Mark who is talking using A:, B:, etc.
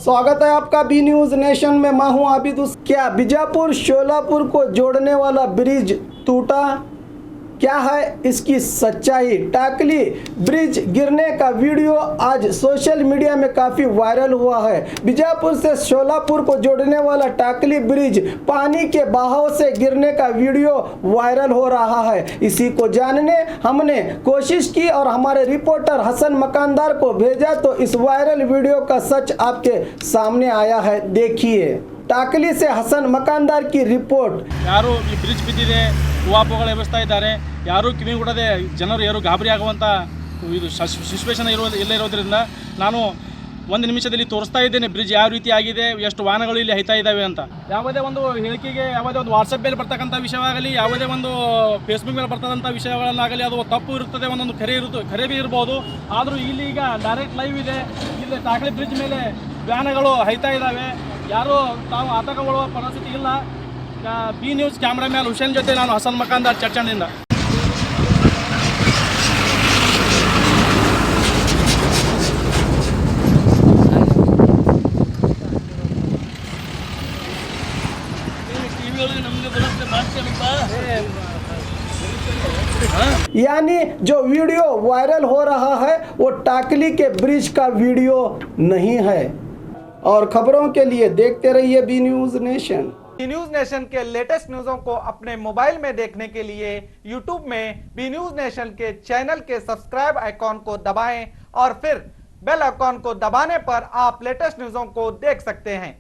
A: स्वागत है आपका बी न्यूज नेशन में। मैं हूं आबिद। क्या बीजापुर शोलापुर को जोड़ने वाला ब्रिज टूटा? क्या है इसकी सच्चाई? टाकली ब्रिज गिरने का वीडियो आज सोशल मीडिया में काफ़ी वायरल हुआ है। बीजापुर से शोलापुर को जोड़ने वाला टाकली ब्रिज पानी के बहाव से गिरने का वीडियो वायरल हो रहा है। इसी को जानने हमने कोशिश की और हमारे रिपोर्टर हसन मकानदार को भेजा तो इस वायरल वीडियो का सच आपके सामने आया है। देखिए टाकली से हसन मकानदार की रिपोर्ट।
B: ಯಾರು ಈ ಬ್ರಿಡ್ಜ್ ಬಿದ್ದಿದೆ, ಉವಾಪಗಳು ಎಬ್ಬಿಸ್ತಾ ಇದ್ದಾರೆ, ಯಾರು ಕಿವಿಗೊಡದೆ ಜನರು ಯಾರು ಗಾಬರಿ ಆಗುವಂಥ ಇದು ಸಿಚುವೇಶನ್ ಇರೋದ್ರಿಂದ ನಾನು ಒಂದು ನಿಮಿಷದಲ್ಲಿ ತೋರಿಸ್ತಾ ಇದ್ದೇನೆ ಬ್ರಿಡ್ಜ್ ಯಾವ ರೀತಿ ಆಗಿದೆ, ಎಷ್ಟು ವಾಹನಗಳು ಇಲ್ಲಿ ಹೈತಾ ಇದ್ದಾವೆ ಅಂತ. ಯಾವುದೇ ಒಂದು ಹೇಳಿಕೆಗೆ, ಯಾವುದೇ ಒಂದು ವಾಟ್ಸಪ್ ಮೇಲೆ ಬರ್ತಕ್ಕಂಥ ವಿಷಯವಾಗಲಿ, ಯಾವುದೇ ಒಂದು ಫೇಸ್ಬುಕ್ ಮೇಲೆ ಬರ್ತಕ್ಕಂಥ ವಿಷಯಗಳನ್ನಾಗಲಿ ಅದು ತಪ್ಪು ಇರುತ್ತದೆ, ಒಂದೊಂದು ಖರೆ ಬಿ ಇರ್ಬೋದು. ಆದರೂ ಇಲ್ಲಿ ಈಗ ಡೈರೆಕ್ಟ್ ಲೈವ್ ಇದೆ. ಇಲ್ಲಿ ಟಾಕಲಿ ಬ್ರಿಡ್ಜ್ ಮೇಲೆ ವ್ಯಾನ್ಗಳು ಹೈತಾ ಇದ್ದಾವೆ. ಯಾರು ತಾವು ಆತಂಕಗೊಳ್ಳುವ ಪರಿಸ್ಥಿತಿ ಇಲ್ಲ. ಬಿ ನ್ಯೂಸ್ ಕ್ಯಾಮ್ರಾಮ್ಯಾನ್ ಹುಸೇನ್ ಜೊತೆ ನಾನು ಹಸನ್ ಮಕಾಂದಾರ್ ಚರ್ಚಣಿಂದ.
A: यानी जो वीडियो वायरल हो रहा है वो टाकली के ब्रिज का वीडियो नहीं है। और खबरों के लिए देखते रहिए B news nation.
C: B news nation के लेटेस्ट न्यूज़ों को अपने मोबाइल में देखने के लिए यूट्यूब में बी न्यूज नेशन के चैनल के सब्सक्राइब आइकॉन को दबाएं और फिर बेल आइकॉन को दबाने पर आप लेटेस्ट न्यूज़ों को देख सकते हैं।